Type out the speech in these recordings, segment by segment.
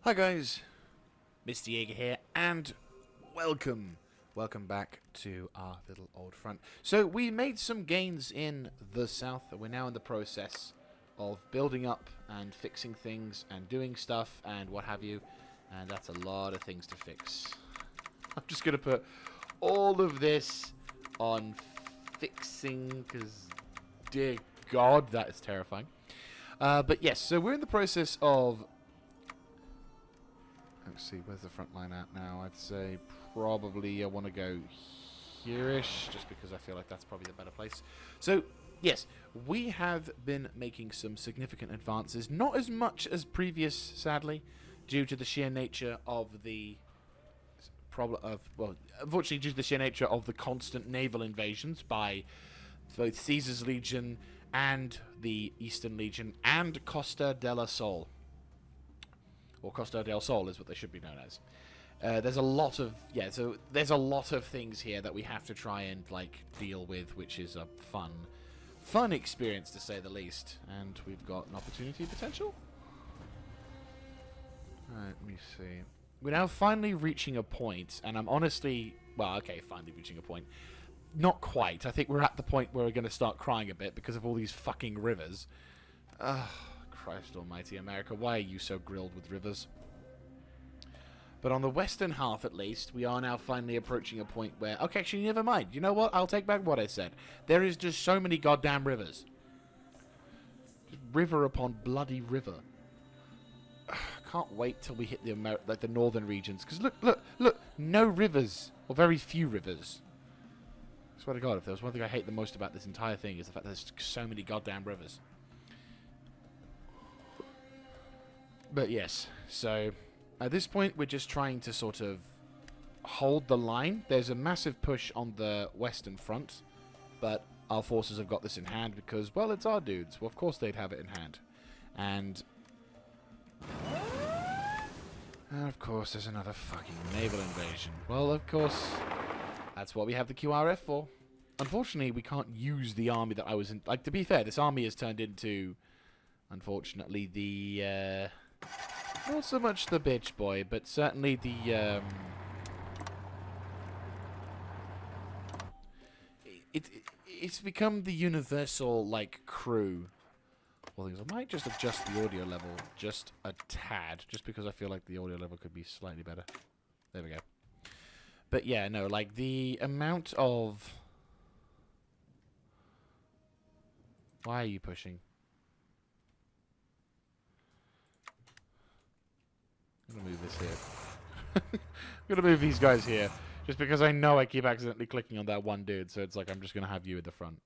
Hi guys, Mr. Jaeger here, and welcome back to our little old front. So we made some gains in the south, and we're now in the process of building up and fixing things and doing stuff and what have you, and that's a lot of things to fix. I'm just going to put all of this on fixing, because dear God, that is terrifying. But yes, so we're in the process of... Let's see, where's the front line at now? I'd say probably I want to go here-ish, just because I feel like that's probably the better place. So, yes, we have been making some significant advances. Not as much as previous, sadly, due to the sheer nature of the problem of... Well, unfortunately, due to the sheer nature of the constant naval invasions by both Caesar's Legion and the Eastern Legion and Costa del Sol. Or Costa del Sol is what they should be known as. There's a lot of there's a lot of things here that we have to try and deal with, which is a fun experience to say the least. And we've got an opportunity potential. Alright, let me see. We're now finally reaching a point, and I'm honestly finally reaching a point. Not quite. I think we're at the point where we're going to start crying a bit because of all these fucking rivers. Ugh. Christ almighty, America, why are you so grilled with rivers? But on the western half, at least, we are now finally approaching a point where... Okay, actually, never mind. You know what? I'll take back what I said. There is just so many goddamn rivers. Just river upon bloody river. Can't wait till we hit the northern regions. Because look, no rivers. Or very few rivers. I swear to God, if there was one thing I hate the most about this entire thing, is the fact that there's so many goddamn rivers. But yes, so at this point we're just trying to sort of hold the line. There's a massive push on the western front, but our forces have got this in hand because, well, it's our dudes. Well, of course they'd have it in hand. And of course there's another fucking naval invasion. Well, of course, that's what we have the QRF for. Unfortunately, we can't use the army that I was in. Like, to be fair, this army has turned into, unfortunately, the... not so much the bitch boy, but certainly the, it's become the universal, crew. Well, I might just adjust the audio level just a tad, just because I feel like the audio level could be slightly better. There we go. But yeah, no, the amount of... Why are you pushing? I'm going to move this here. I'm going to move these guys here. Just because I know I keep accidentally clicking on that one dude. So it's like I'm just going to have you at the front.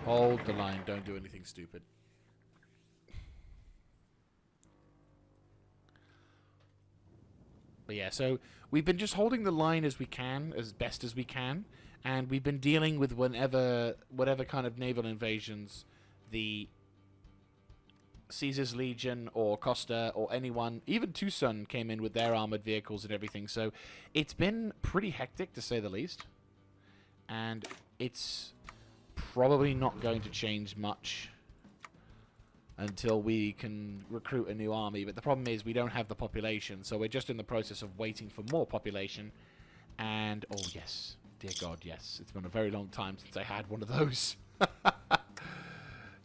Hold the line. Don't do anything stupid. But yeah, so we've been just holding the line as we can, as best as we can. And we've been dealing with whatever kind of naval invasions the... Caesar's Legion or Costa or anyone, even Tucson came in with their armored vehicles and everything, so it's been pretty hectic to say the least, and it's probably not going to change much until we can recruit a new army. But the problem is we don't have the population, so we're just in the process of waiting for more population. And oh yes, dear God, yes, it's been a very long time since I had one of those.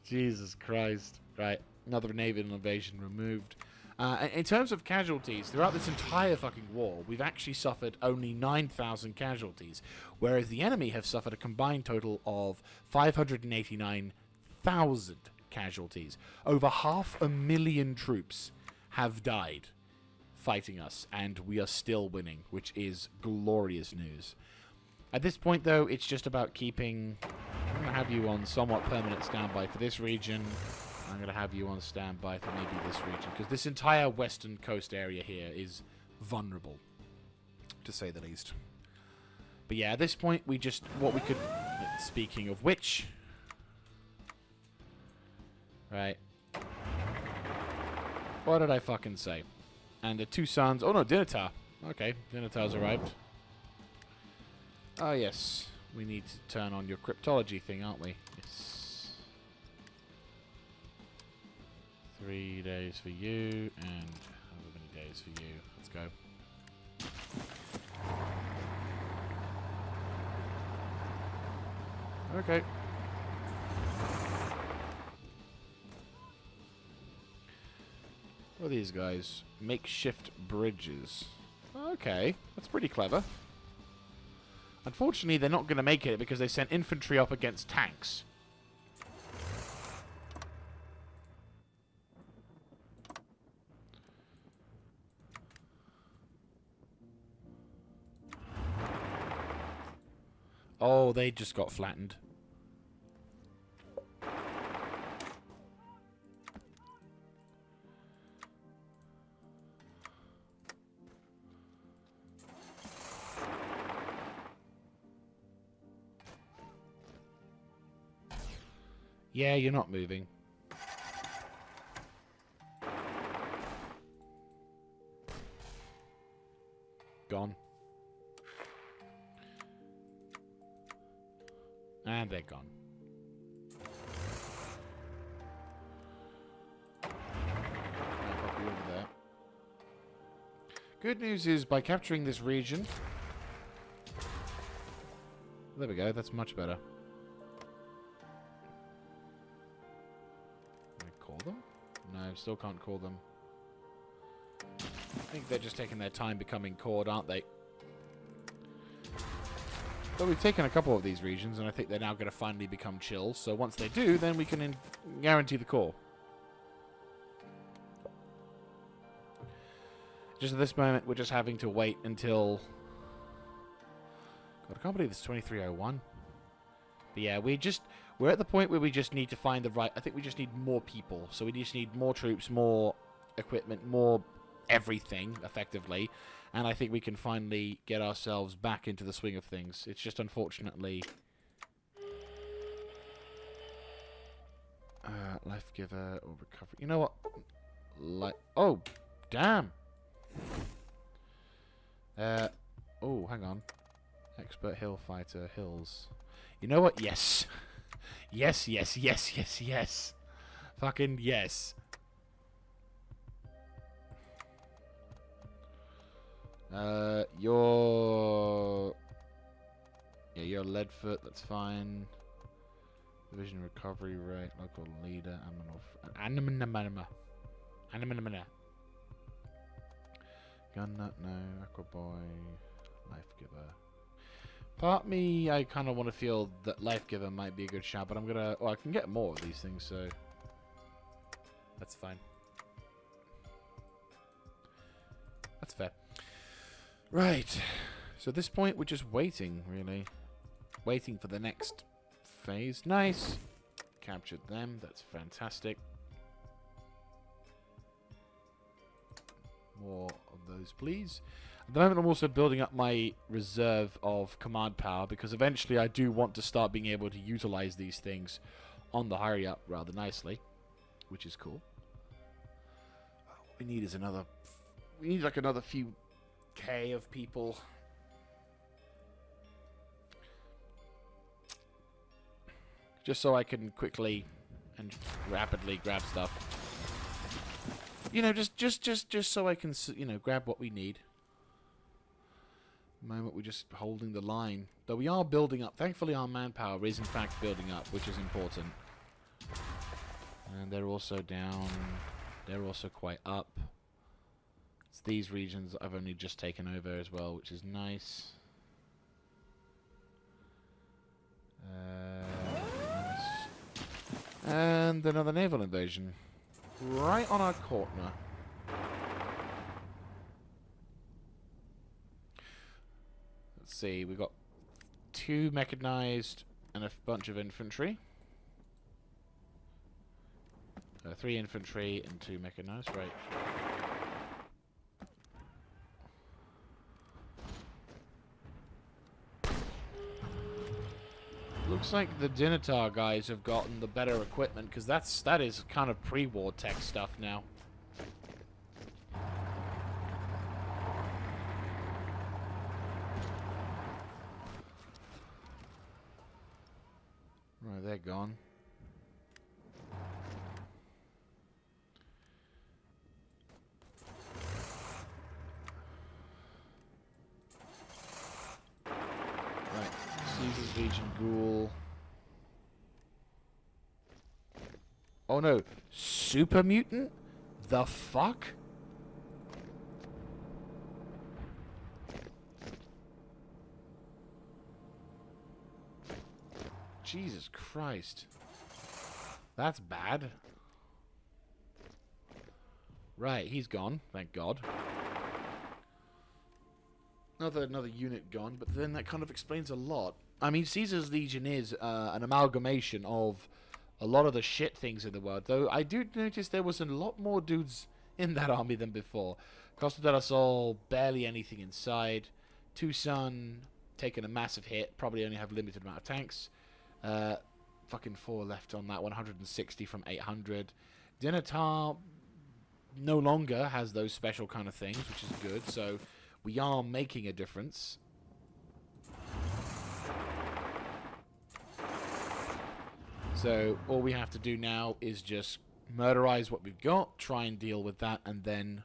Jesus Christ. Right, another naval invasion removed. In terms of casualties, throughout this entire fucking war, we've actually suffered only 9,000 casualties, whereas the enemy have suffered a combined total of 589,000 casualties. Over 500,000 troops have died fighting us, and we are still winning, which is glorious news. At this point, though, it's just about keeping... I'm going to have you on somewhat permanent standby for this region. I'm going to have you on standby for maybe this region, because this entire western coast area here is vulnerable, to say the least. But yeah, at this point, we just... What we could... Speaking of which... Right. What did I fucking say? And the two sons... Oh no, Dinatar. Okay, Dinatar's arrived. Oh yes. We need to turn on your cryptology thing, aren't we? Yes. 3 days for you, and however many days for you. Let's go. Okay. What are these guys? Makeshift bridges. Okay, that's pretty clever. Unfortunately, they're not going to make it because they sent infantry up against tanks. Oh, they just got flattened. Yeah, you're not moving. Gone. And they're gone. I'll pop you over there. Good news is, by capturing this region... There we go, that's much better. Can I call them? No, still can't call them. I think they're just taking their time becoming cored, aren't they? But we've taken a couple of these regions, and I think they're now going to finally become chill. So once they do, then we can guarantee the core. Just at this moment, we're just having to wait until... God, I can't believe it's 2301. But yeah, we're at the point where we just need to find the right... I think we just need more people. So we just need more troops, more equipment, more everything, effectively. And I think we can finally get ourselves back into the swing of things. It's just unfortunately... life giver or recovery. You know what? Oh, damn. Oh, hang on. Expert hill fighter, hills. You know what? Yes. Yes, yes, yes, yes, yes. Fucking yes. You're Leadfoot, that's fine. Division recovery rate, local leader, Animanamana. Gun nut, no. Aquaboy, life giver. Part me, I kind of want to feel that life giver might be a good shout, but I'm gonna. Well, I can get more of these things, so that's fine. That's fair. Right. So at this point, we're just waiting, really. Waiting for the next phase. Nice. Captured them. That's fantastic. More of those, please. At the moment, I'm also building up my reserve of command power, because eventually I do want to start being able to utilize these things on the hurry up rather nicely, which is cool. What we need is another... We need like another few K of people. Just so I can quickly and rapidly grab stuff. You know, just so I can, you know, grab what we need. The moment we're just holding the line. Though we are building up. Thankfully our manpower is in fact building up, which is important. And they're also down. They're also quite up. It's these regions I've only just taken over as well, which is nice. And another naval invasion. Right on our corner. Let's see, we've got 2 mechanized and a bunch of infantry. 3 infantry and 2 mechanized, right. Looks like the Dinatar guys have gotten the better equipment, because that is kind of pre-war tech stuff now. Right, they're gone. Legion Ghoul. Oh no, Super Mutant? The fuck? Jesus Christ. That's bad. Right, he's gone, thank God. Another unit gone, but then that kind of explains a lot. I mean, Caesar's Legion is an amalgamation of a lot of the shit things in the world, though I do notice there was a lot more dudes in that army than before. Costa del Sol, barely anything inside. Tucson, taking a massive hit, probably only have a limited amount of tanks. Fucking 4 left on that, 160 from 800. Dinatar no longer has those special kind of things, which is good, so we are making a difference. So all we have to do now is just murderize what we've got, try and deal with that, and then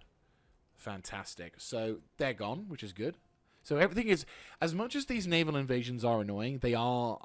fantastic. So they're gone, which is good. So everything is, as much as these naval invasions are annoying, they are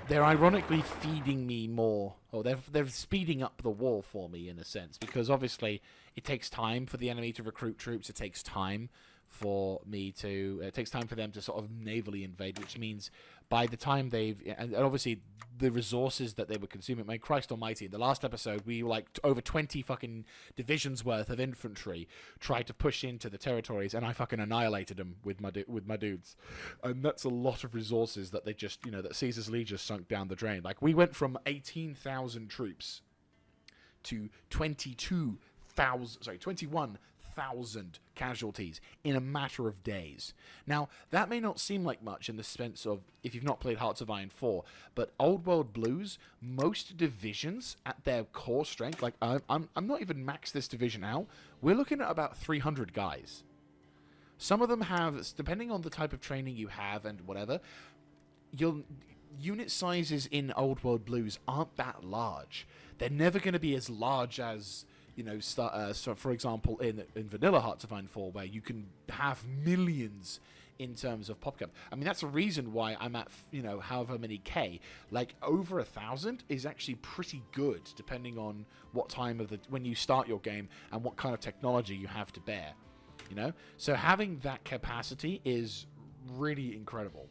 they're ironically feeding me more, or they're speeding up the war for me in a sense, because obviously it takes time for the enemy to recruit troops. It takes time for me to it takes time for them to sort of navally invade, which means by the time they've, and obviously the resources that they were consuming, my Christ almighty, in the last episode we were like over 20 fucking divisions worth of infantry tried to push into the territories, and I fucking annihilated them with my dudes, and that's a lot of resources that they just, you know, that Caesar's Legion sunk down the drain. Like, we went from 18,000 troops to 21,000 casualties in a matter of days. Now, that may not seem like much in the sense of if you've not played Hearts of Iron 4, but Old World Blues, most divisions at their core strength, like I'm not even maxed this division out, we're looking at about 300 guys. Some of them have, depending on the type of training you have and whatever, unit sizes in Old World Blues aren't that large. They're never going to be as large as, you know, so for example, in vanilla Hearts of Iron 4, where you can have millions in terms of pop cap. I mean, that's a reason why I'm at, you know, however many K. Like, over 1,000 is actually pretty good, depending on what time of when you start your game and what kind of technology you have to bear, you know? So having that capacity is really incredible.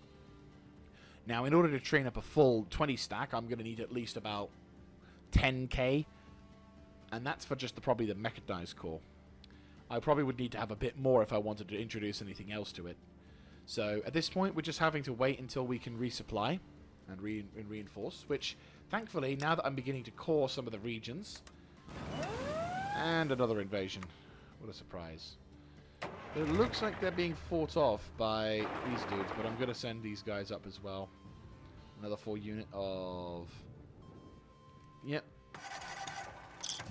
Now, in order to train up a full 20 stack, I'm going to need at least about 10K. And that's for just probably the mechanized core. I probably would need to have a bit more if I wanted to introduce anything else to it. So at this point, we're just having to wait until we can resupply and reinforce, which, thankfully, now that I'm beginning to core some of the regions, and another invasion. What a surprise. It looks like they're being fought off by these dudes, but I'm going to send these guys up as well. Another 4 unit of... Yep.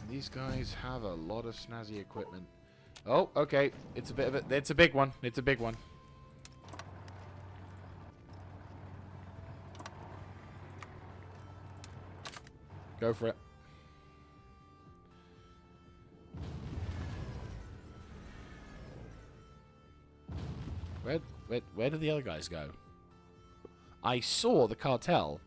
These guys have a lot of snazzy equipment. Oh, okay. It's a bit of it's a big one. It's a big one. Go for it. Where did the other guys go? I saw the cartel.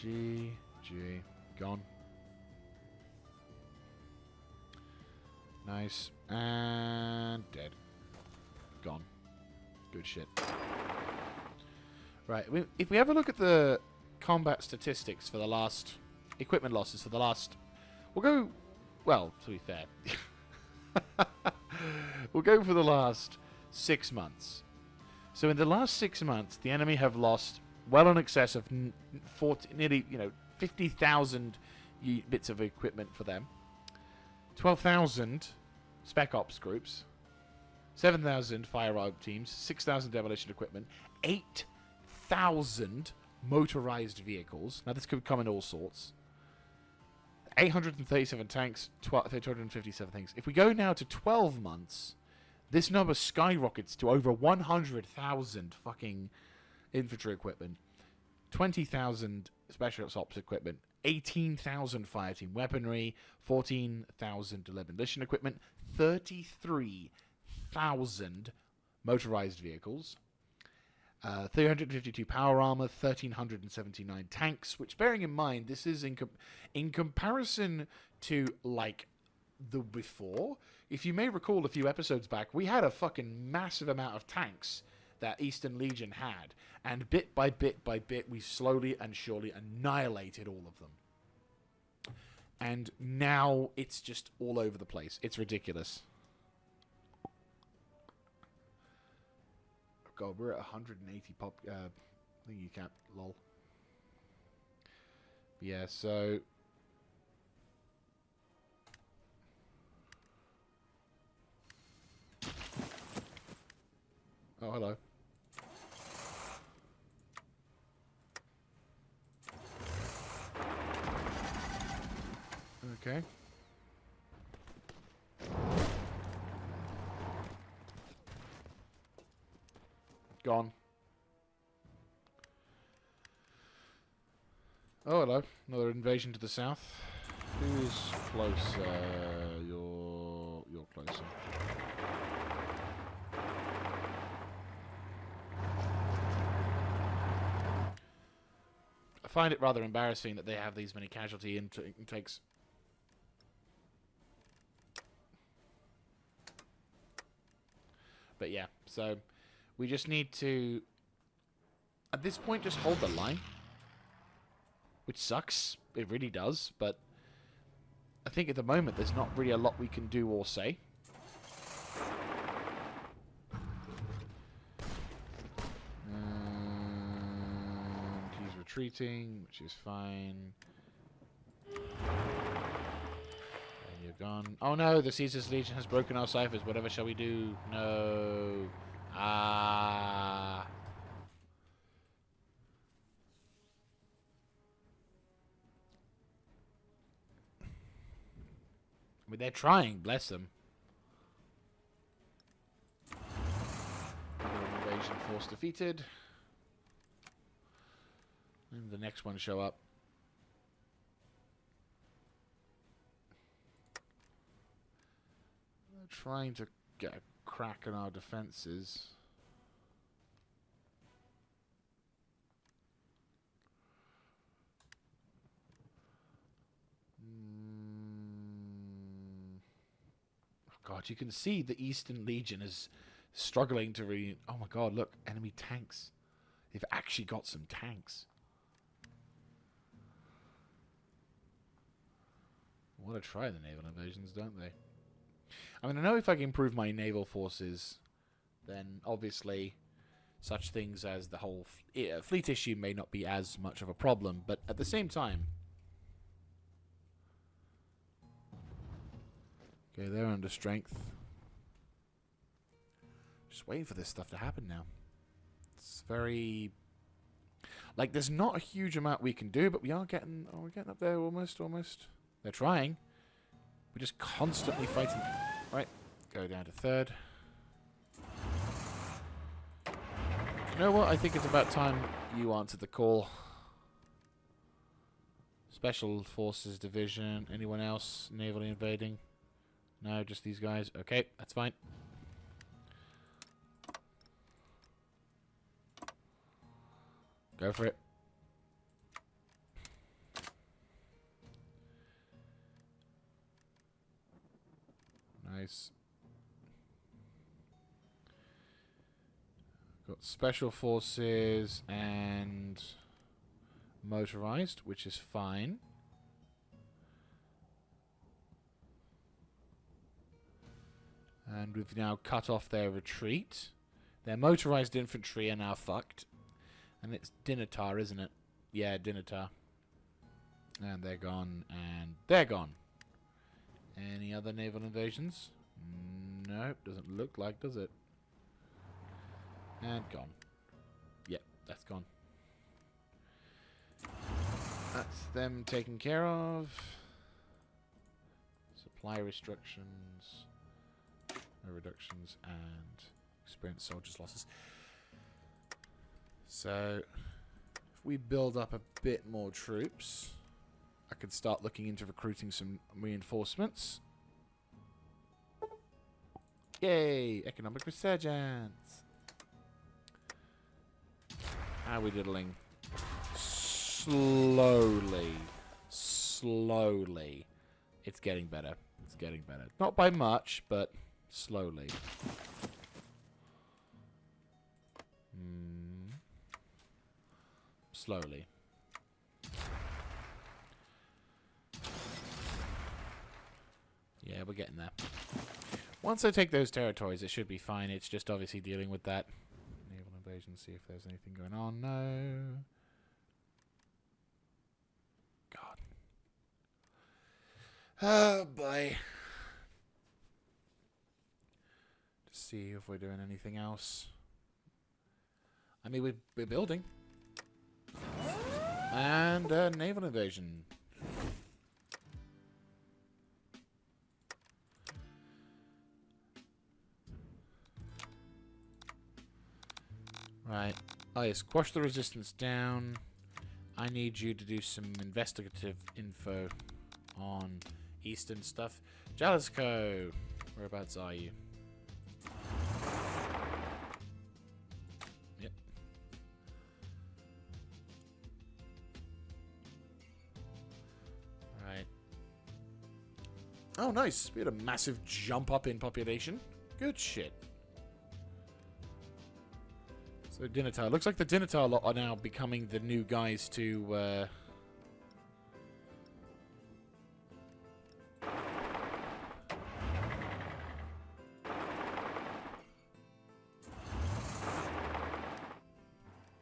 G. Gone. Nice. And dead. Gone. Good shit. Right. If we have a look at the combat statistics for the last... equipment losses for the last... We'll go... Well, to be fair. We'll go for the last 6 months. So in the last 6 months, the enemy have lost... well in excess of nearly, 50,000 bits of equipment for them. 12,000 spec ops groups. 7,000 firearm teams. 6,000 demolition equipment. 8,000 motorized vehicles. Now this could come in all sorts. 837 tanks. 257 things. If we go now to 12 months, this number skyrockets to over 100,000 fucking... infantry equipment, 20,000 special ops equipment, 18,000 fireteam weaponry, 14,000 demolition equipment, 33,000 motorized vehicles, 352 power armor, 1,379 tanks, which, bearing in mind, this is in comparison to, like, the before. If you may recall a few episodes back, we had a fucking massive amount of tanks that Eastern Legion had, and bit by bit by bit, we slowly and surely annihilated all of them. And now it's just all over the place. It's ridiculous. God, we're at 180 pop thingy cap, lol. Yeah, so oh, hello. Okay. Gone. Oh, hello. Another invasion to the south. Who's closer? You're closer. I find it rather embarrassing that they have these many casualty intakes. But yeah, so we just need to, at this point, just hold the line. Which sucks. It really does. But I think at the moment there's not really a lot we can do or say. And he's retreating, which is fine. You're gone. Oh no, the Caesar's Legion has broken our ciphers. Whatever shall we do? No. Ah. I mean, they're trying, bless them. Another invasion force defeated. And the next one show up. Trying to get a crack on our defenses. Oh god, you can see the Eastern Legion is struggling to oh my god, look, enemy tanks. They've actually got some tanks. Want to try the naval invasions, don't they? I mean, I know if I can improve my naval forces, then obviously such things as the whole fleet issue may not be as much of a problem, but at the same time... Okay, they're under strength. Just waiting for this stuff to happen now. It's very... Like, there's not a huge amount we can do, but we are getting... Oh, we're getting up there almost. They're trying. We're just constantly fighting... Right, go down to third. You know what? I think it's about time you answered the call. Special Forces Division. Anyone else navally invading? No, just these guys. Okay, that's fine. Go for it. Nice. Got special forces and motorized, which is fine. And we've now cut off their retreat. Their motorized infantry are now fucked. And it's Dinatar, isn't it? Yeah, Dinatar. And they're gone, and they're gone. Any other naval invasions? Nope, doesn't look like, does it? And gone. Yep, that's gone. That's them taken care of. Supply restrictions, no reductions, and experienced soldiers' losses. So, if we build up a bit more troops... I could start looking into recruiting some reinforcements. Yay! Economic resurgence. How are we diddling? Slowly. Slowly. It's getting better. It's getting better. Not by much, but slowly. Slowly. Yeah, we're getting there. Once I take those territories, it should be fine. It's just obviously dealing with that naval invasion. See if there's anything going on. No. God. Oh, boy. To see if we're doing anything else. I mean, we're building. And naval invasion. Right. Oh, yes. Quash the resistance down. I need you to do some investigative info on eastern stuff. Jalisco. Whereabouts are you? Yep. Right. Oh, nice. We had a massive jump up in population. Good shit. So Dinatar. Looks like the Dinatar lot are now becoming the new guys to...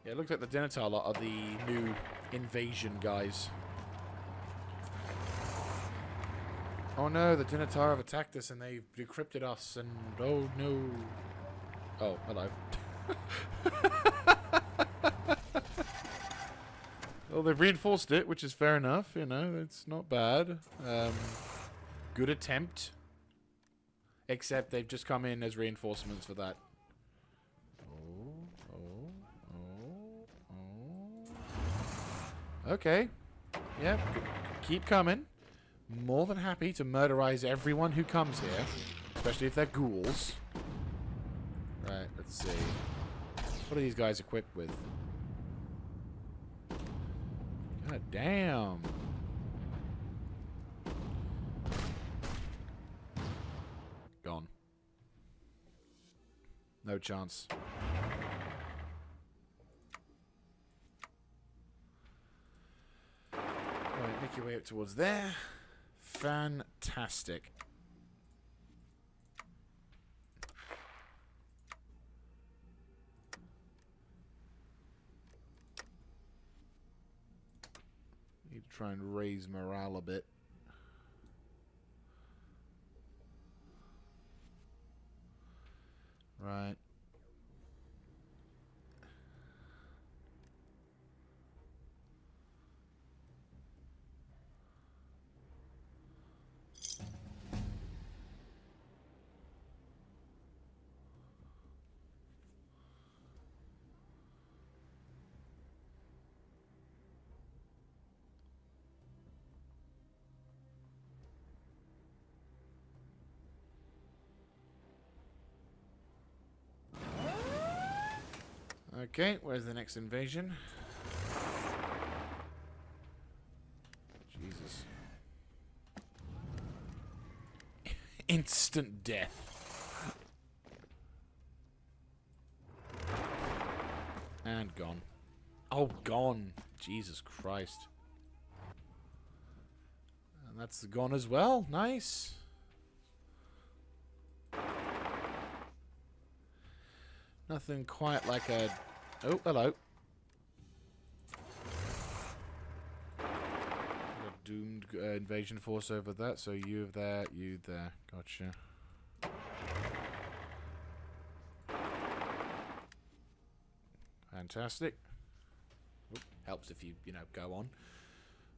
Yeah, it looks like the Dinatar lot are the new invasion guys. Oh no, the Dinatar have attacked us and they've decrypted us and... Oh no. Oh, hello. Well, they've reinforced it, which is fair enough. You know, it's not bad. Good attempt. Except they've just come in as reinforcements for that. Okay. Yeah, keep coming. More than happy to murderize everyone who comes here. Especially if they're ghouls. Right, let's see. What are these guys equipped with? God damn. Gone. No chance. Right, make your way up towards there. Fantastic. Need to try and raise morale a bit. Right. Okay, where's the next invasion? Jesus. Instant death. And gone. Oh, gone. Jesus Christ. And that's gone as well. Nice. Nothing quite like a... Oh, hello. Got a doomed invasion force over that, so you there, you there. Gotcha. Fantastic. Oop, helps if you know, go on.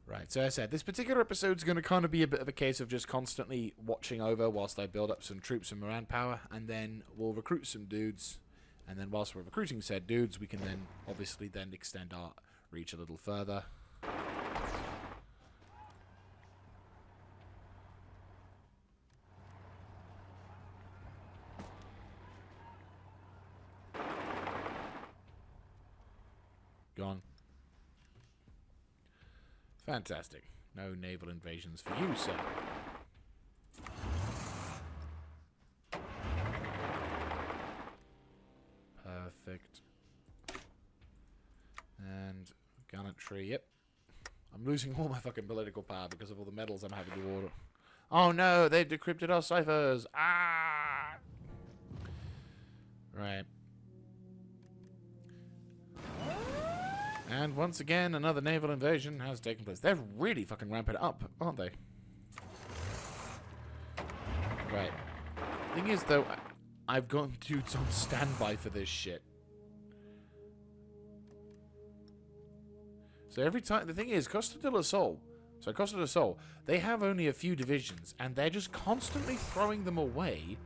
Right, so as I said, this particular episode's going to kind of be a bit of a case of just constantly watching over whilst I build up some troops and Moran power, and then we'll recruit some dudes. And then whilst we're recruiting said dudes, we can then obviously then extend our reach a little further. Gone. Fantastic. No naval invasions for you, sir. Perfect. And gallantry, yep. I'm losing all my fucking political power because of all the medals I'm having to order. Oh no, they've decrypted our ciphers. Ah! Right. And once again, another naval invasion has taken place. They're really fucking ramping it up, aren't they? Right. Thing is, though, I've got dudes on standby for this shit. So every time... The thing is, Costa del Sol... So Costa del Sol, they have only a few divisions, and they're just constantly throwing them away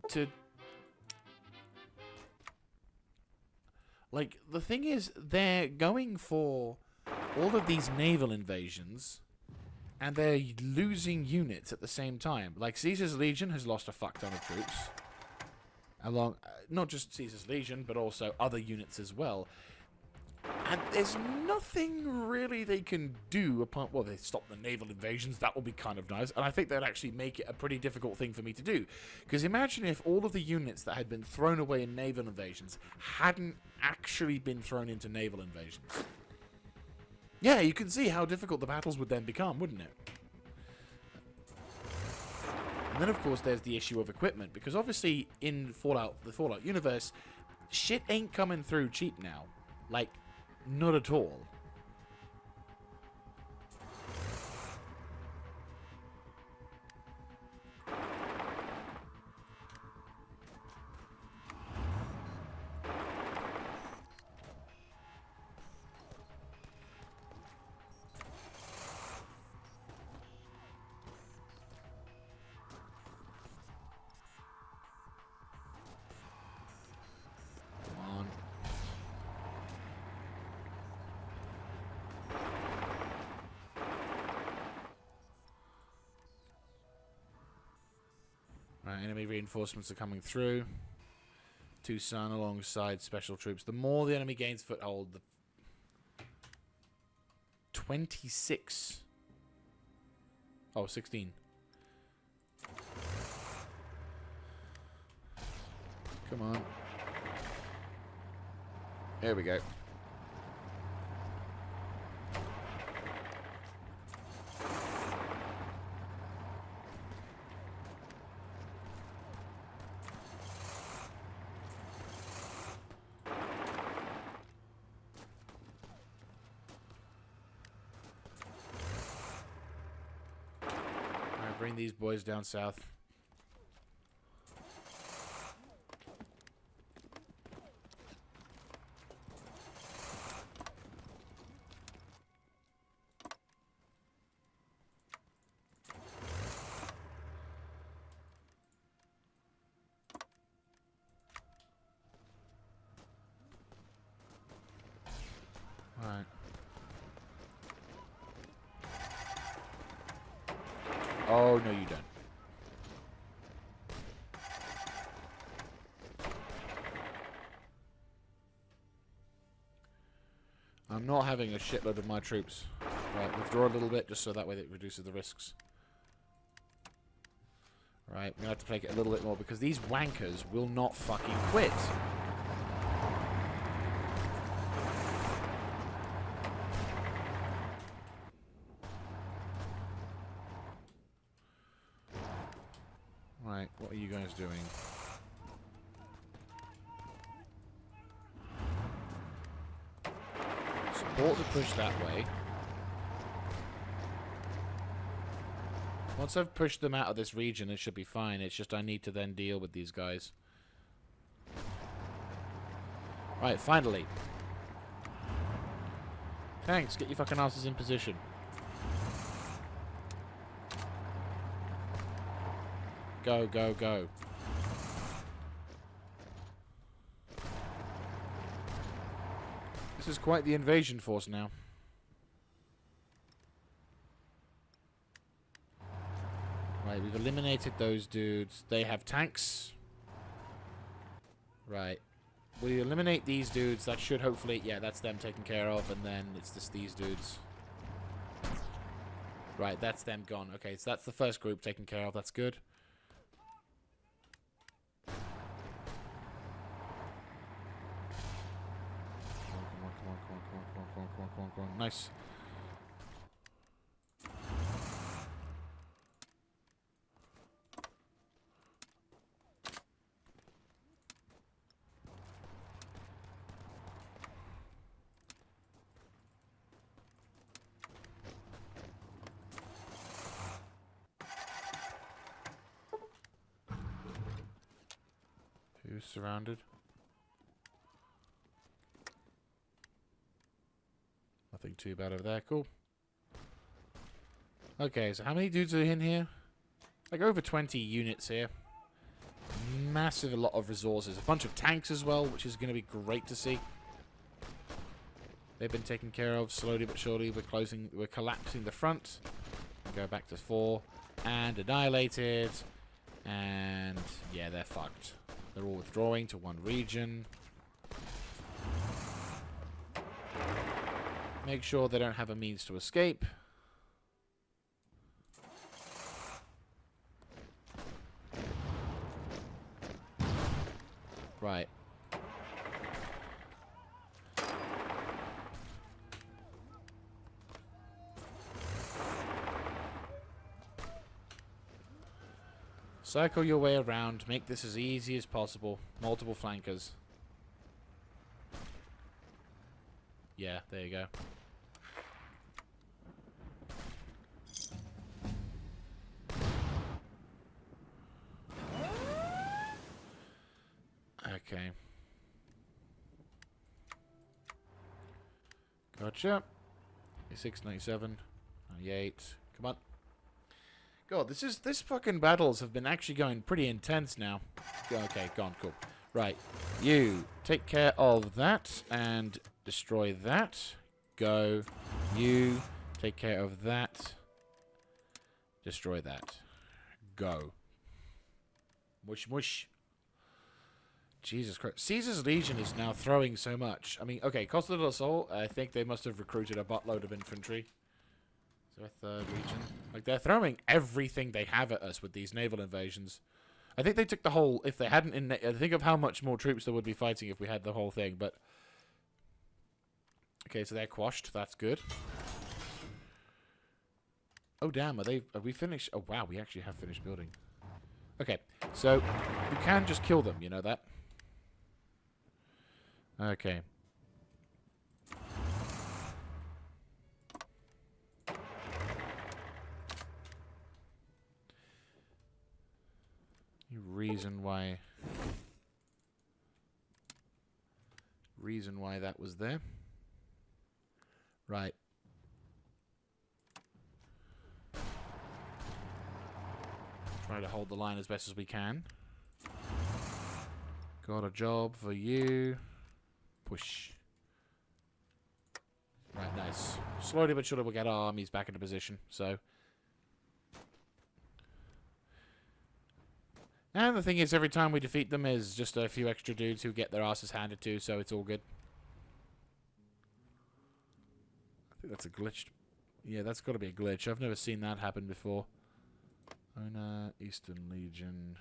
to... Like, the thing is, they're going for all of these naval invasions, and they're losing units at the same time. Like, Caesar's Legion has lost a fuck ton of troops. Along, not just Caesar's Legion, but also other units as well. And there's nothing really they can do apart... Well, they stop the naval invasions. That will be kind of nice. And I think that'd actually make it a pretty difficult thing for me to do. Because imagine if all of the units that had been thrown away in naval invasions hadn't actually been thrown into naval invasions. Yeah, you can see how difficult the battles would then become, wouldn't it? And then, of course, there's the issue of equipment. Because obviously, in the Fallout universe, shit ain't coming through cheap now. Like... Not at all. Right, enemy reinforcements are coming through. Tucson alongside special troops. The more the enemy gains foothold, the 26. Oh, 16. Come on. There we go. Bring these boys down south. All right. Oh, no, you don't. I'm not having a shitload of my troops. Right, withdraw a little bit, just so that way it reduces the risks. Right, we're going to have to take it a little bit more, because these wankers will not fucking quit. Right, what are you guys doing? Support the push that way. Once I've pushed them out of this region, it should be fine. It's just I need to then deal with these guys. Right, finally. Thanks, get your fucking asses in position. Go, go, go. This is quite the invasion force now. Right, we've eliminated those dudes. They have tanks. Right. we eliminate these dudes. That should hopefully... Yeah, that's them taken care of. And then it's just these dudes. Right, that's them gone. Okay, so that's the first group taken care of. That's good. Come on. Nice. Who's surrounded? Nothing too bad over there. Cool. Okay, so how many dudes are in here? Like over 20 units here. Massive lot of resources. A bunch of tanks as well, which is going to be great to see. They've been taken care of slowly but surely. We're collapsing the front. Go back to 4. And annihilated. And yeah, they're fucked. They're all withdrawing to one region. Make sure they don't have a means to escape. Right. Circle your way around. Make this as easy as possible. Multiple flankers. Yeah, there you go. Okay. Gotcha. 697. 98. Come on. God, this fucking battles have been actually going pretty intense now. Okay, gone, cool. Right. You take care of that and destroy that. Go. You take care of that. Destroy that. Go. Mush mush. Jesus Christ. Caesar's Legion is now throwing so much. I mean, okay, Costa del Sol, I think they must have recruited a buttload of infantry. Is there a third region? Like, they're throwing everything they have at us with these naval invasions. I think they took the whole... If they hadn't... think of how much more troops there would be fighting if we had the whole thing, but... Okay, so they're quashed. That's good. Oh, damn. Are we finished? Oh, wow. We actually have finished building. Okay, so you can just kill them. You know that? Okay. Reason why that was there. Right. Try to hold the line as best as we can. Got a job for you. Push. Right, nice. Slowly but surely we'll get our armies back into position, so... And the thing is, every time we defeat them is just a few extra dudes who get their asses handed to, so it's all good. I think that's a glitch. Yeah, that's got to be a glitch. I've never seen that happen before. Owner, Eastern Legion.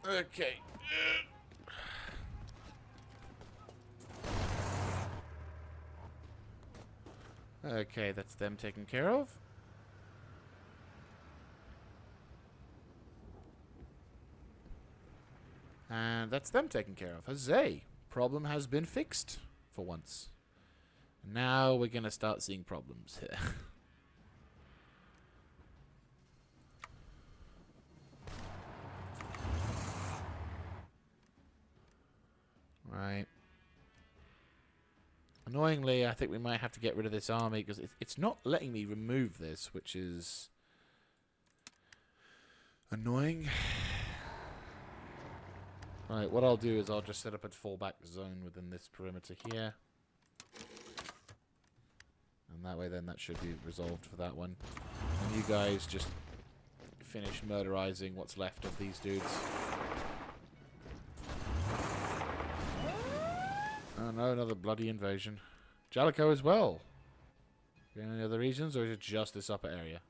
Okay. Okay, that's them taken care of. And that's them taken care of. Huzzay! Problem has been fixed for once. Now we're going to start seeing problems here. Right. Annoyingly, I think we might have to get rid of this army because it's not letting me remove this, which is annoying. Right, what I'll do is I'll just set up a fallback zone within this perimeter here. And that way then that should be resolved for that one. And you guys just finish murderizing what's left of these dudes. Oh no, another bloody invasion. Jellicoe as well. Any other regions, or is it just this upper area?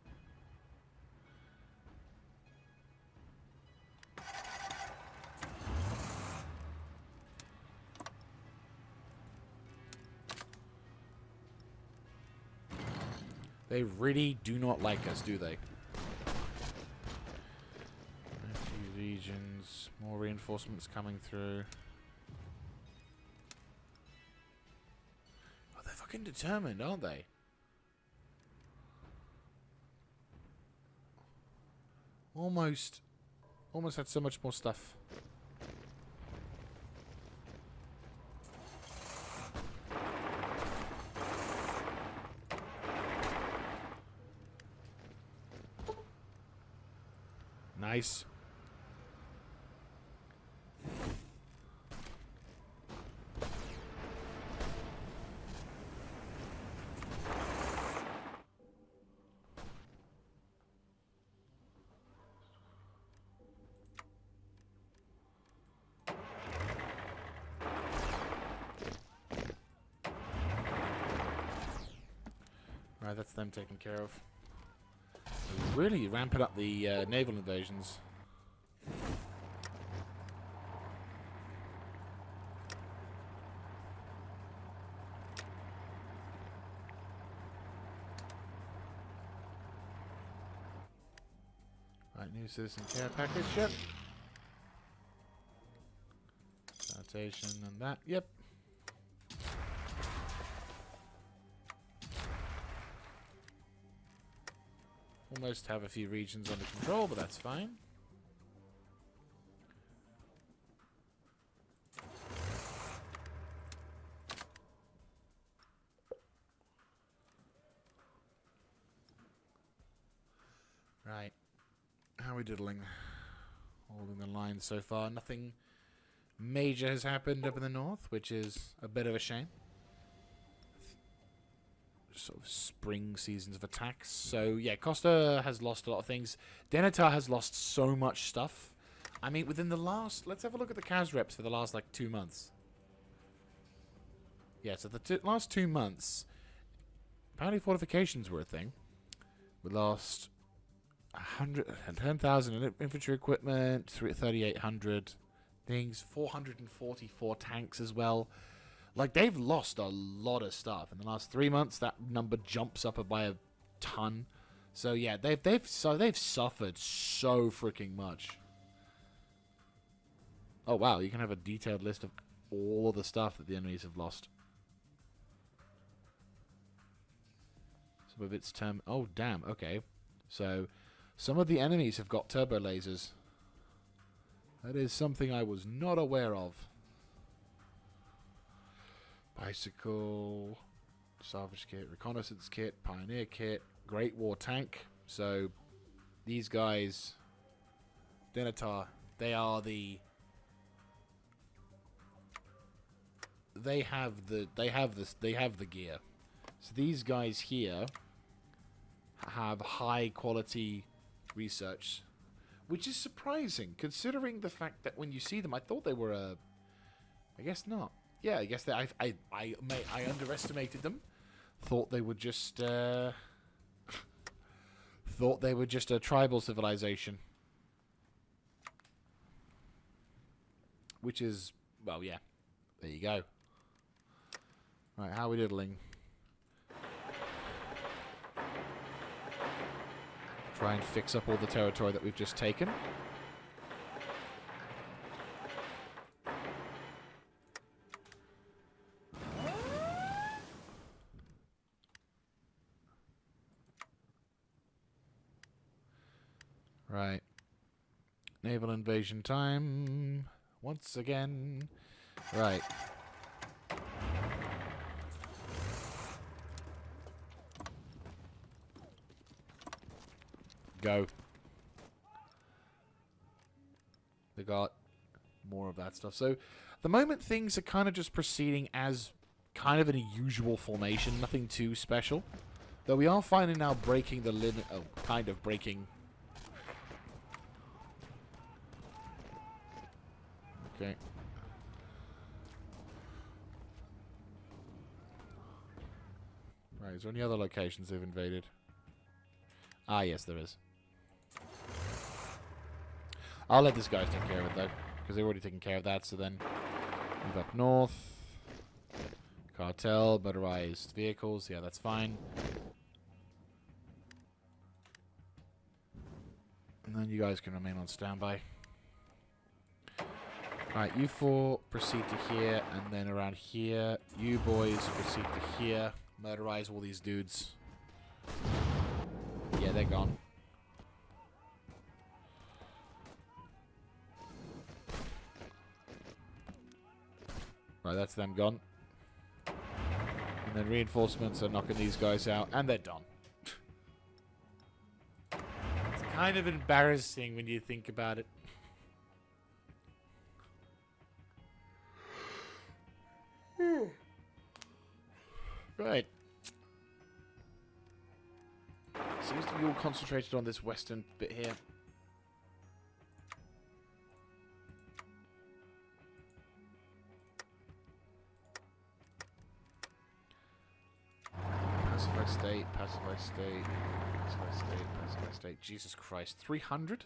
They really do not like us, do they? A few regions, more reinforcements coming through. Oh, they're fucking determined, aren't they? Almost had so much more stuff. Nice. Right, that's them taken care of. Really ramping up the naval invasions. Right, new citizen care package, yep. Sanitation and that, yep. Almost have a few regions under control, but that's fine. Right. How are we diddling? Holding the line so far. Nothing major has happened up in the north, which is a bit of a shame. Sort of spring seasons of attacks. So yeah, Costa has lost a lot of things. Denethor has lost so much stuff. I mean, within the last... Let's have a look at the CAS reps for the last, like, 2 months. Yeah, so the last 2 months, apparently fortifications were a thing. We lost 10,000 infantry equipment, 3,800 things, 444 tanks as well. Like, they've lost a lot of stuff. In the last 3 months, that number jumps up by a ton. So, yeah, they've suffered so freaking much. Oh, wow, you can have a detailed list of all of the stuff that the enemies have lost. Some of it's oh, damn, okay. So, some of the enemies have got turbo lasers. That is something I was not aware of. Bicycle, salvage kit, reconnaissance kit, pioneer kit, Great War tank. So these guys, Denethor, they have the gear. So these guys here have high quality research, which is surprising considering the fact that when you see them, I thought they were I guess not. Yeah, I guess that I underestimated them. Thought they were just a tribal civilization, which is, well, yeah. There you go. Right, how are we diddling? Try and fix up all the territory that we've just taken. Right. Naval invasion time. Once again. Right. Go. They got more of that stuff. So, at the moment, things are kind of just proceeding as kind of an unusual formation, nothing too special. Though we are finally now breaking the limit. Oh, kind of breaking. Okay. Right, is there any other locations they've invaded? Ah, yes, there is. I'll let this guy take care of it, though, because they've already taken care of that, so then move up north. Cartel, motorized vehicles, yeah, that's fine. And then you guys can remain on standby. Right, you four proceed to here, and then around here, you boys proceed to here. Motorize all these dudes. Yeah, they're gone. Right, that's them gone. And then reinforcements are knocking these guys out, and they're done. It's kind of embarrassing when you think about it. Right. Seems to be all concentrated on this western bit here. Pacify state, pacify state, pacify state, pacify state. Jesus Christ, 300?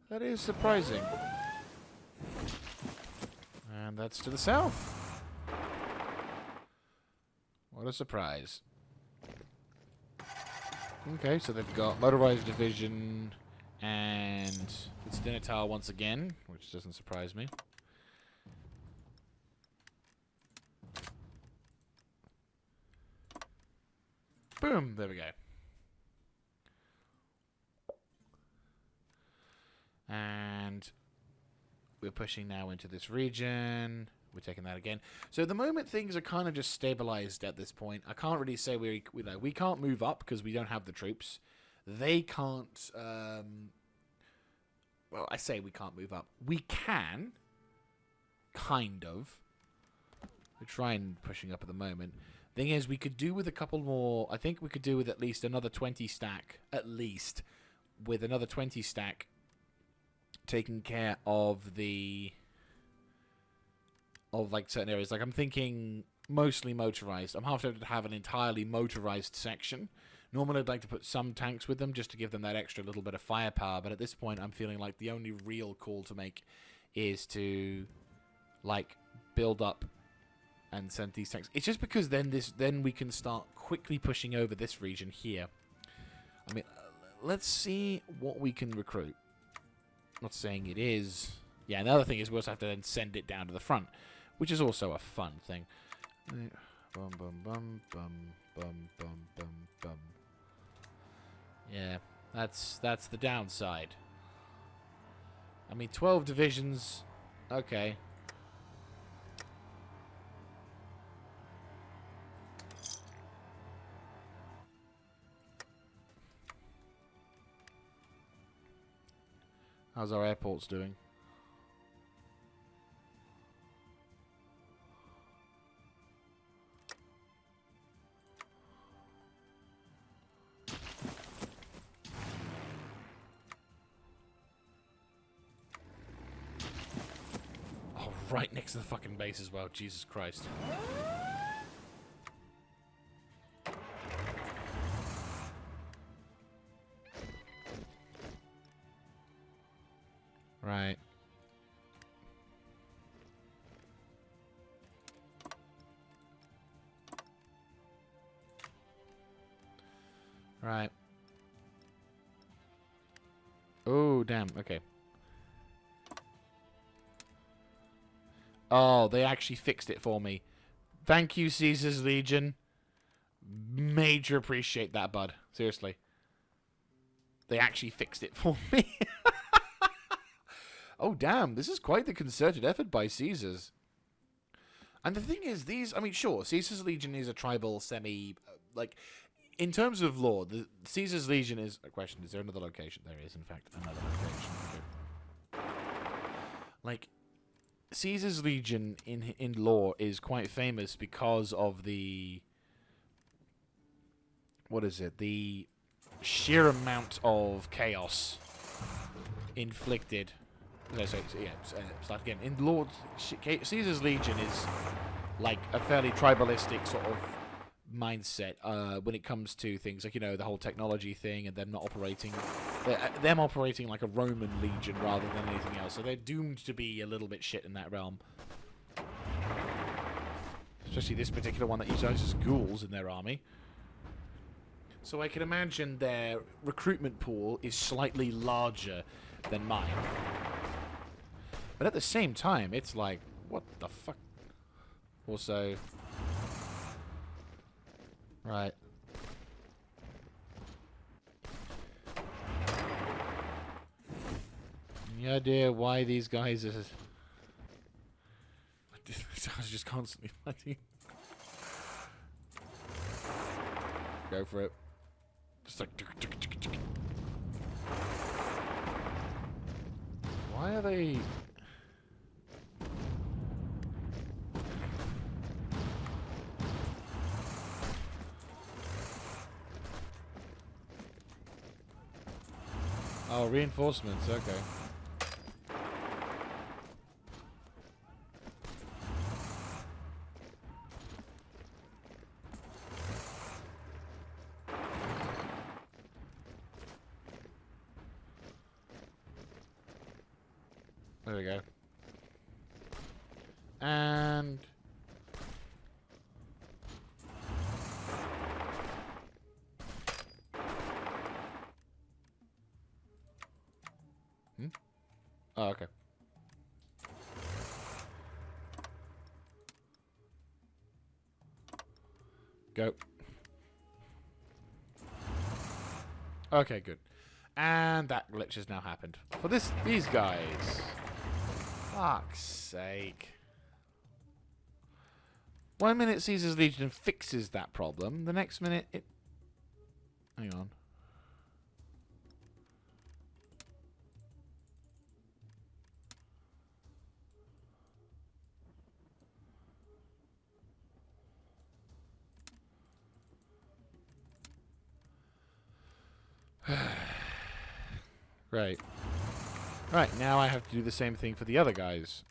That is surprising. And that's to the south. What a surprise. Okay, so they've got motorized division and it's dinner tower once again, which doesn't surprise me. Boom, there we go. And we're pushing now into this region. We're taking that again. So at the moment, things are kind of just stabilized at this point. I can't really say we can't move up because we don't have the troops. They can't... well, I say we can't move up. We can, kind of. We're trying pushing up at the moment. Thing is, we could do with a couple more... I think we could do with at least another 20 stack. At least. With another 20 stack. Taking care of the... of, like, certain areas. Like, I'm thinking mostly motorized. I'm half tempted to have an entirely motorized section. Normally, I'd like to put some tanks with them just to give them that extra little bit of firepower. But at this point, I'm feeling like the only real call to make is to, like, build up and send these tanks. It's just because then we can start quickly pushing over this region here. I mean, let's see what we can recruit. Not saying it is. Yeah, another thing is we also have to then send it down to the front, which is also a fun thing. Bum, bum, bum, bum, bum, bum, bum, bum. Yeah, that's the downside. I mean, 12 divisions. Okay. How's our airports doing? Oh, right next to the fucking base as well. Jesus Christ. Right. Right. Oh, damn. Okay. Oh, they actually fixed it for me. Thank you, Caesar's Legion. Major appreciate that, bud. Seriously. They actually fixed it for me. Oh, damn. This is quite the concerted effort by Caesar's. And the thing is, these... I mean, sure, Caesar's Legion is a tribal semi... like, in terms of lore, the Caesar's Legion is... A question, is there another location? There is, in fact, another location. Okay. like, Caesar's Legion in lore is quite famous because of the... What is it? The sheer amount of chaos inflicted. Start again. In lore, Caesar's Legion is like a fairly tribalistic sort of mindset when it comes to things like, you know, the whole technology thing and them not operating... them operating like a Roman legion rather than anything else. So they're doomed to be a little bit shit in that realm. Especially this particular one that utilizes ghouls in their army. So I can imagine their recruitment pool is slightly larger than mine. But at the same time, it's like, what the fuck? Also... Right. Any idea why these guys are... I was just constantly fighting. Go for it. Just like... Why are they... Oh, reinforcements, okay. There we go. And... Oh, okay. Go. Okay, good. And that glitch has now happened. For these guys. Fuck's sake. 1 minute Caesar's Legion fixes that problem. The next minute it... Hang on. Right. Right, now I have to do the same thing for the other guys.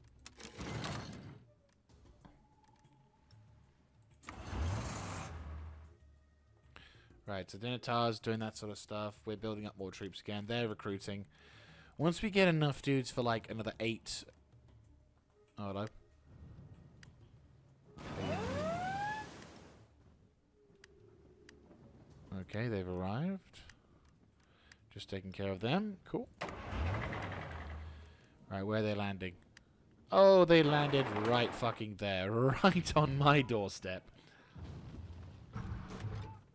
Right, so Dinatar's doing that sort of stuff. We're building up more troops again. They're recruiting. Once we get enough dudes for like another 8... Oh, hello. Okay, they've arrived. Just taking care of them. Cool. Right, where are they landing? Oh, they landed right fucking there. Right on my doorstep.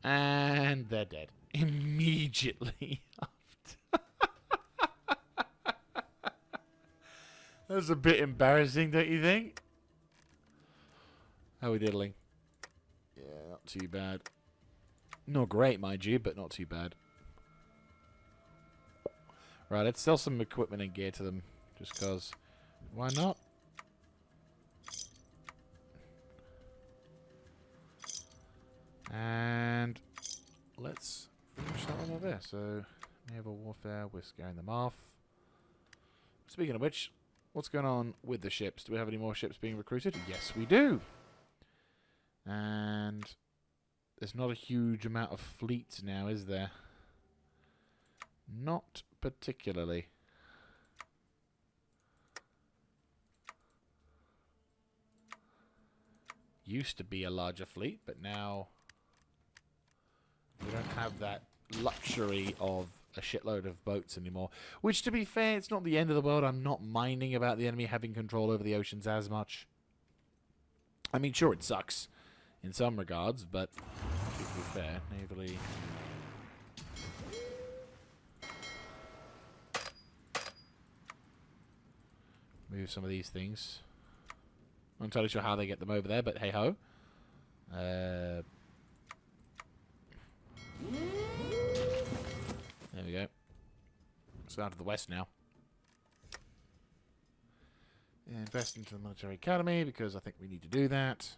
And they're dead. Immediately after. That was a bit embarrassing, don't you think? How are we diddling? Yeah, not too bad. Not great, mind you, but not too bad. Right, let's sell some equipment and gear to them. Just cause. Why not? And let's finish that one over there. So, naval warfare, we're scaring them off. Speaking of which, what's going on with the ships? Do we have any more ships being recruited? Yes, we do. And there's not a huge amount of fleets now, is there? Not particularly. Used to be a larger fleet, but now we don't have that luxury of a shitload of boats anymore. Which, to be fair, it's not the end of the world. I'm not minding about the enemy having control over the oceans as much. I mean, sure, it sucks in some regards, but to be fair, navally... Move some of these things. I'm not entirely sure how they get them over there, but hey-ho. There we go. It's out to the west now. Invest into the military academy because I think we need to do that.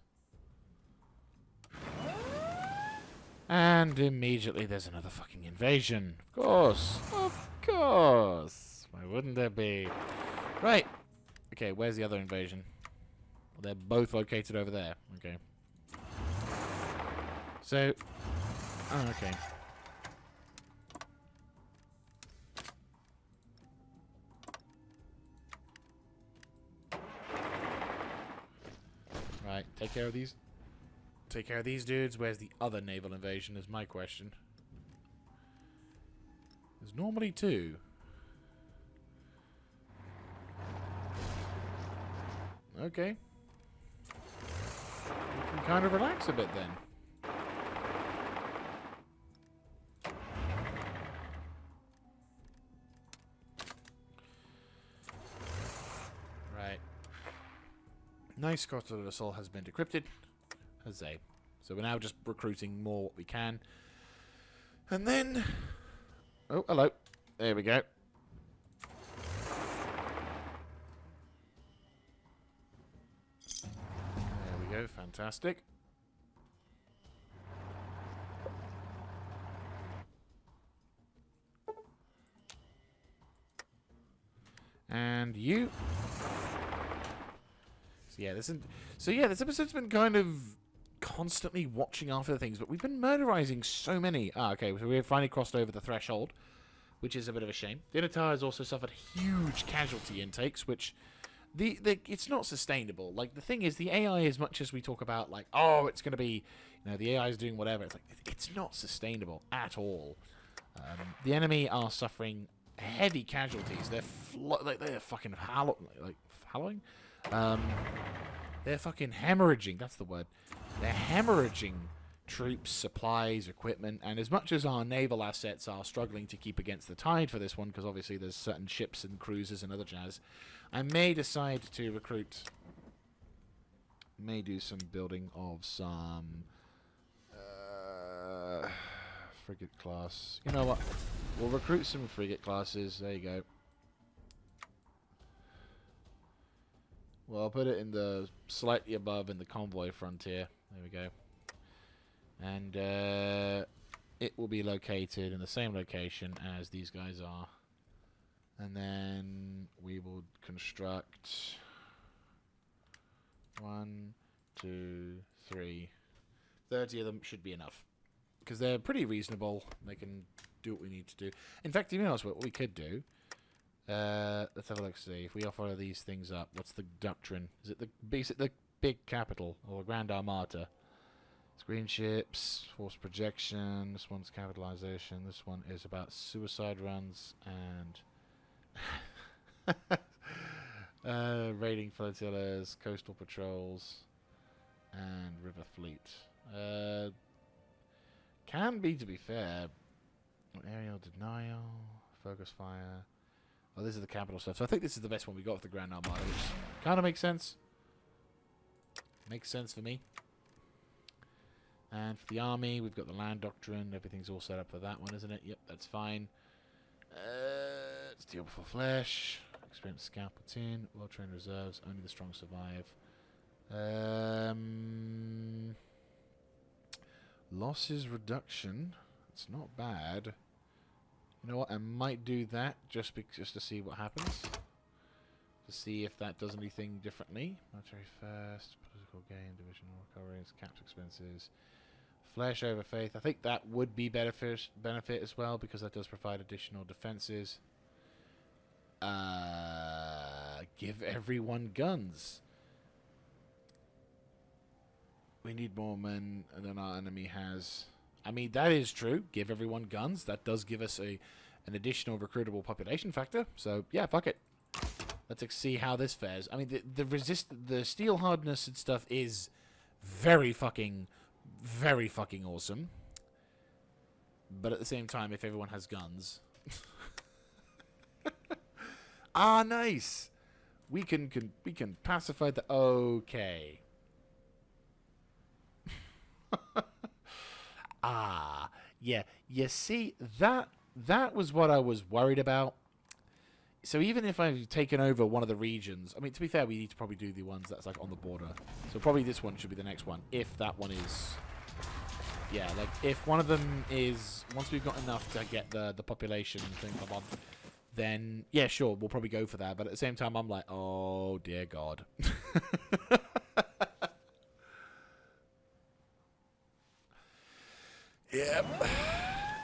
And immediately there's another fucking invasion. Of course. Of course. Why wouldn't there be? Right. Okay, where's the other invasion? Well, they're both located over there. Okay. So... Oh, okay. Right, take care of these. Take care of these dudes. Where's the other naval invasion is my question. There's normally two. Okay. You can kind of relax a bit then. Right. Nice. Consolidating has been decrypted. Huzzay. So we're now just recruiting more what we can. And then... Oh, hello. There we go. There we go. Fantastic. And you... So yeah, this episode's been kind of constantly watching after the things, but we've been murderizing so many. Ah, okay, so we've finally crossed over the threshold, which is a bit of a shame. The Innitar has also suffered huge casualty intakes, which it's not sustainable. Like, the thing is, the AI, as much as we talk about, like, oh, it's going to be, you know, the AI is doing whatever, it's like, it's not sustainable at all. The enemy are suffering heavy casualties. They're fucking hallowing? They're fucking hemorrhaging, that's the word. They're hemorrhaging troops, supplies, equipment, and as much as our naval assets are struggling to keep against the tide for this one, because obviously there's certain ships and cruisers and other jazz, I may decide to recruit... May do some building of some... frigate class. You know what? We'll recruit some frigate classes. There you go. Well, I'll put it in the slightly above in the convoy frontier. There we go. And it will be located in the same location as these guys are. And then we will construct 1, 2, 3. 30 of them should be enough. Because they're pretty reasonable. They can do what we need to do. In fact, you know what we could do? Let's have a look. See if we offer these things up. What's the doctrine? Is it the big capital or Grand Armada? Screen ships, force projection. This one's capitalization. This one is about suicide runs and raiding flotillas, coastal patrols, and river fleet. Can be, to be fair, aerial denial, focus fire. Oh, this is the capital stuff. So I think this is the best one we got with the Grand Armada, which kind of makes sense. Makes sense for me. And for the army, we've got the land doctrine. Everything's all set up for that one, isn't it? Yep, that's fine. Steel before flesh. Experienced scout platoon. Well-trained reserves. Only the strong survive. Losses reduction. It's not bad. You know what? I might do that just to see what happens. To see if that does anything differently. Military first. Political gain. Divisional recoveries. Caps expenses. Flesh over faith. I think that would be benefit as well, because that does provide additional defenses. Give everyone guns. We need more men than our enemy has. I mean, that is true. Give everyone guns. That does give us an additional recruitable population factor. So, yeah, fuck it. Let's see how this fares. I mean, the steel hardness and stuff is very fucking awesome. But at the same time, if everyone has guns... Ah, nice! We can pacify the... Okay. Yeah. You see, that was what I was worried about. So even if I've taken over one of the regions, I mean, to be fair, we need to probably do the ones that's like on the border. So probably this one should be the next one, if that one is... Yeah, like, if one of them is... Once we've got enough to get the population thing come on, then, yeah, sure, we'll probably go for that. But at the same time, I'm like, oh, dear God. Yep.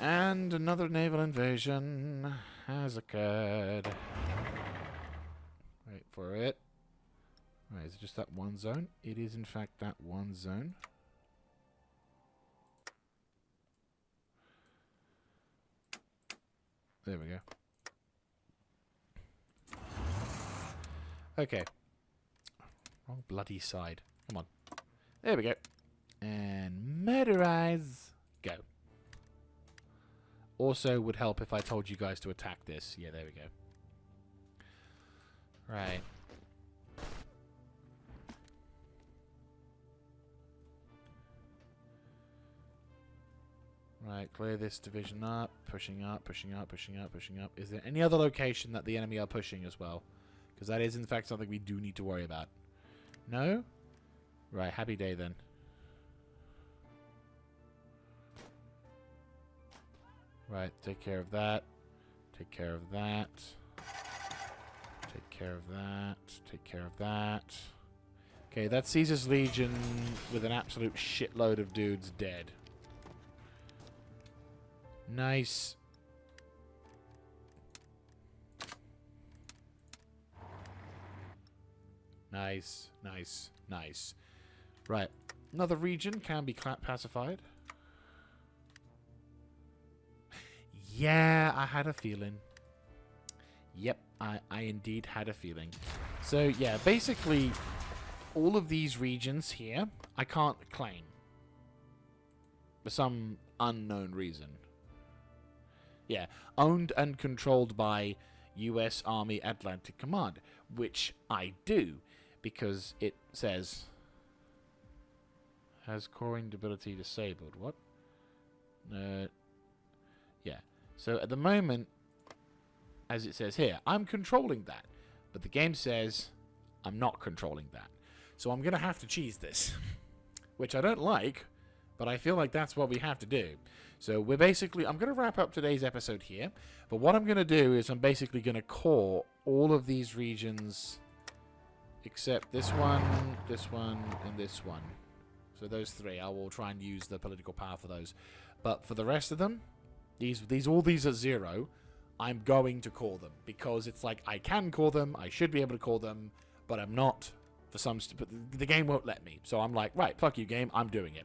And another naval invasion has occurred. Wait for it. Right, is it just that one zone? It is, in fact, that one zone. There we go. Okay. Wrong bloody side. Come on. There we go. And murderize. Go. Also would help if I told you guys to attack this. Yeah, there we go. Right. Right, clear this division up. Pushing up, pushing up, pushing up, pushing up. Is there any other location that the enemy are pushing as well? Because that is, in fact, something we do need to worry about. No? Right, happy day then. Right, take care of that. Take care of that. Take care of that. Take care of that. Okay, that's Caesar's Legion with an absolute shitload of dudes dead. Nice. Nice, nice, nice. Right, another region can be pacified. Yeah, I had a feeling. Yep, I indeed had a feeling. So, yeah, basically, all of these regions here, I can't claim. For some unknown reason. Yeah, owned and controlled by U.S. Army Atlantic Command, which I do, because it says, has coring ability disabled. What? Yeah. So at the moment, as it says here, I'm controlling that. But the game says I'm not controlling that. So I'm going to have to cheese this. Which I don't like, but I feel like that's what we have to do. So we're basically... I'm going to wrap up today's episode here. But what I'm going to do is I'm basically going to core all of these regions except this one, and this one. So those three. I will try and use the political power for those. But for the rest of them... All these are 0. I'm going to call them because it's like I can call them, I should be able to call them, but I'm not for some. But the game won't let me, so I'm like, right, fuck you, game, I'm doing it.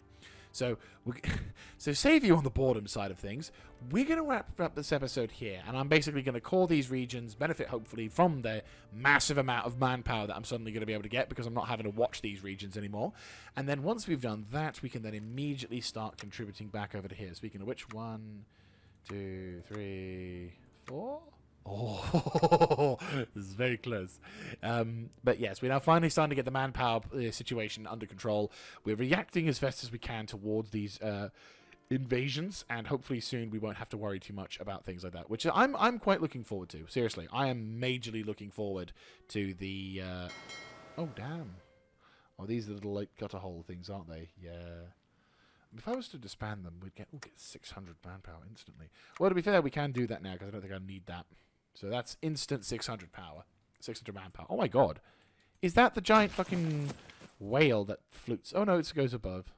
So, so save you on the boredom side of things. We're going to wrap up this episode here, and I'm basically going to call these regions, benefit hopefully from the massive amount of manpower that I'm suddenly going to be able to get because I'm not having to watch these regions anymore. And then once we've done that, we can then immediately start contributing back over to here. Speaking of which, 1, 2, 3, 4. Oh, this is very close. But yes, we're now finally starting to get the manpower situation under control. We're reacting as best as we can towards these invasions, and hopefully soon we won't have to worry too much about things like that, which I'm quite looking forward to. Seriously, I am majorly looking forward to the... oh, damn. Oh, these are little like gutter hole things, aren't they? Yeah. If I was to disband them, we'd get 600 manpower instantly. Well, to be fair, we can do that now because I don't think I need that. So that's instant 600 power. 600 manpower. Oh my god. Is that the giant fucking whale that floats? Oh no, it goes above.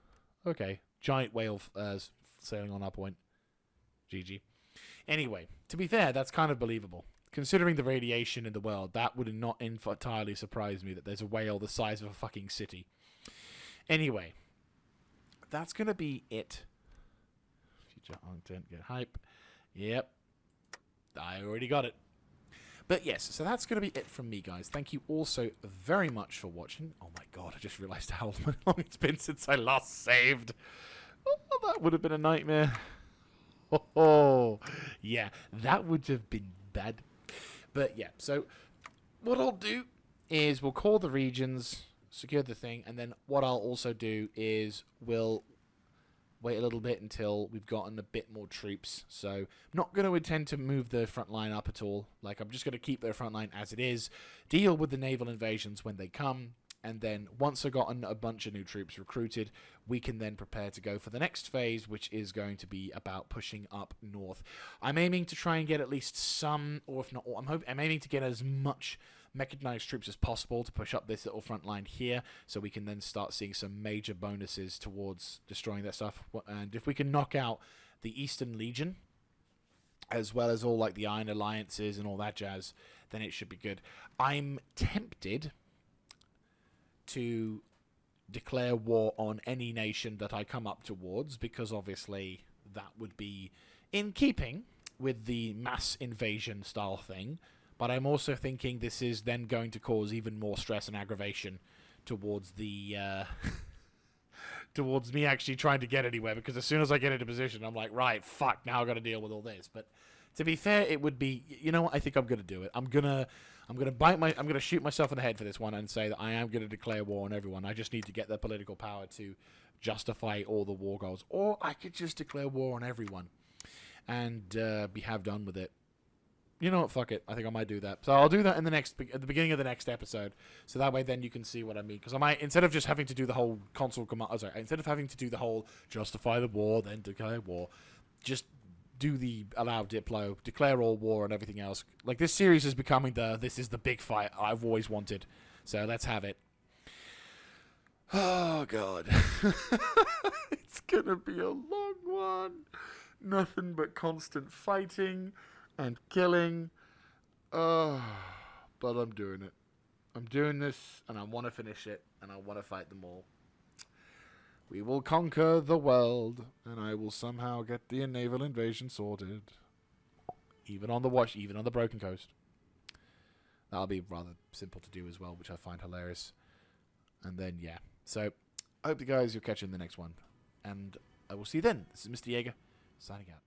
Okay. Giant whale sailing on our point. GG. Anyway, to be fair, that's kind of believable. Considering the radiation in the world, that would not entirely surprise me that there's a whale the size of a fucking city. Anyway. That's going to be it. Future content, get hype. Yep. I already got it. But yes, so that's going to be it from me, guys. Thank you all so very much for watching. Oh my god, I just realised how long it's been since I last saved. Oh, that would have been a nightmare. Oh, yeah, that would have been bad. But yeah, so what I'll do is we'll call the regions... secure the thing, and then what I'll also do is we'll wait a little bit until we've gotten a bit more troops. So I'm not going to intend to move the front line up at all. Like, I'm just going to keep their front line as it is, deal with the naval invasions when they come, and then once I've gotten a bunch of new troops recruited, we can then prepare to go for the next phase, which is going to be about pushing up north. I'm aiming to try and get at least some, or if not all, I'm aiming to get as much mechanized troops as possible to push up this little front line here, so we can then start seeing some major bonuses towards destroying that stuff. And if we can knock out the Eastern Legion, as well as all like the Iron Alliances and all that jazz, then it should be good. I'm tempted to declare war on any nation that I come up towards, because obviously that would be in keeping with the mass invasion style thing, but I'm also thinking this is then going to cause even more stress and aggravation towards the towards me actually trying to get anywhere, because as soon as I get into position, I'm like, right, fuck, now I've got to deal with all this. But to be fair, it would be, you know what, I think I'm going to do it. I'm going to shoot myself in the head for this one and say that I am going to declare war on everyone. I just need to get the political power to justify all the war goals. Or I could just declare war on everyone and have done with it. You know what, fuck it. I think I might do that. So I'll do that at the beginning of the next episode. So that way then you can see what I mean. Because I might, instead of just having to do the whole console command, instead of having to do the whole justify the war, then declare war, just do the allow Diplo, declare all war and everything else. Like, this series is becoming this is the big fight I've always wanted. So let's have it. Oh, God. It's gonna be a long one. Nothing but constant fighting and killing. But I'm doing it. I'm doing this, and I want to finish it, and I want to fight them all. We will conquer the world, and I will somehow get the naval invasion sorted. Even on the Broken Coast. That'll be rather simple to do as well, which I find hilarious. And then, yeah. So, I hope you guys, you'll catch you in the next one. And I will see you then. This is Mr. Jaeger, signing out.